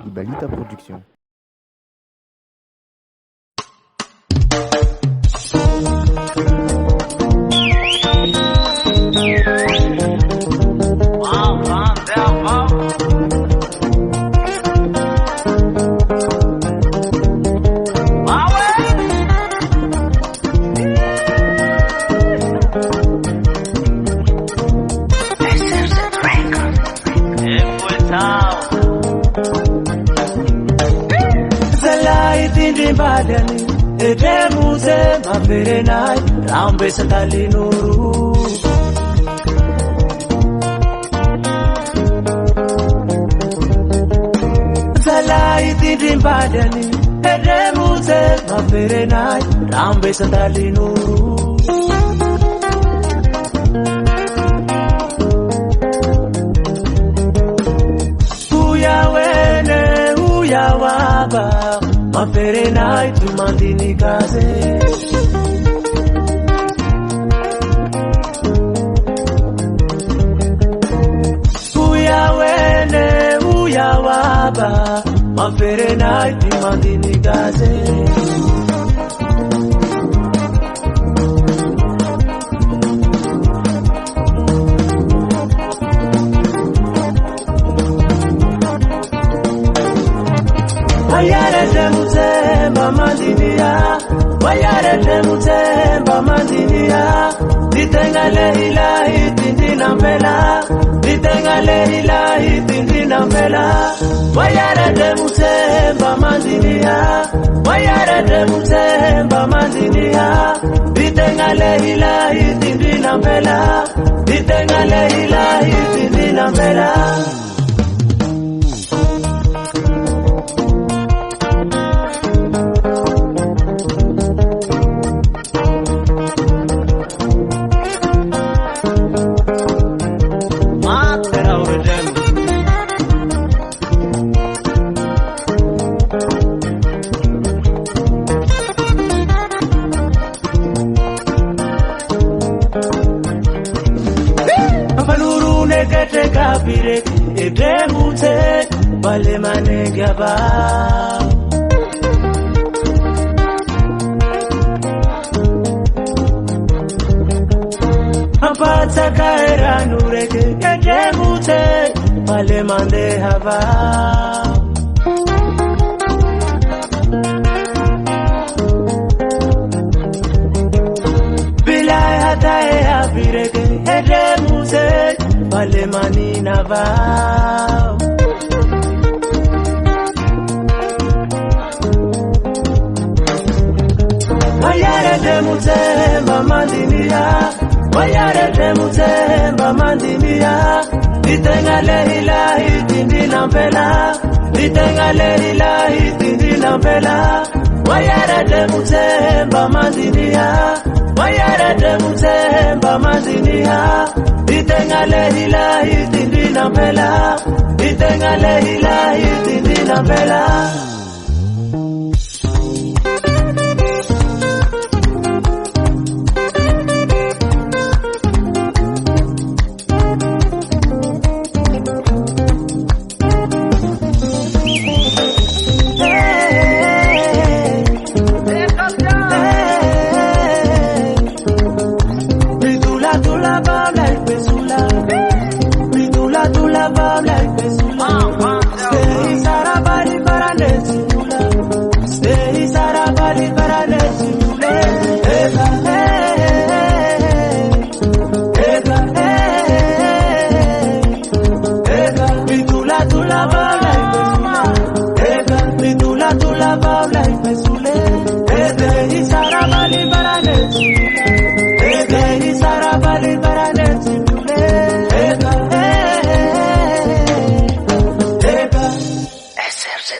Ibalita Production. Badani etemuze maperenai rambe sandalinuru Zalai tindin badani etemuze maperenai rambe sandalinuru Uyawene uyawaba Maferenai tu mandini kaze Uya wene uya waba Maferenai tu mandini kaze Wayarete mutemba mandinia Wayarete mutemba mandinia Ditengale ilahi tindina mbela Ditengale ilahi tindina mbela Wayarete mutemba mandinia Wayarete mutemba mandinia Ditengale ilahi tindina mbela Ditengale ilahi tindina mbela Kete kapire edemute bale manegaba Apata kaera nureke edemute bale mandehaba Bilai hatae abireke edemute Bale manina vao Wayarete mutemba mandinia Wayarete mutemba mandinia Ditengale ilahi tindina mbela Ditengale ilahi tindina mbela Wayarete mutemba mandinia Wayarete mutemba mandinia Ditengale ilahi tindina mbela Ditengale ilahi tindina mbela SRZ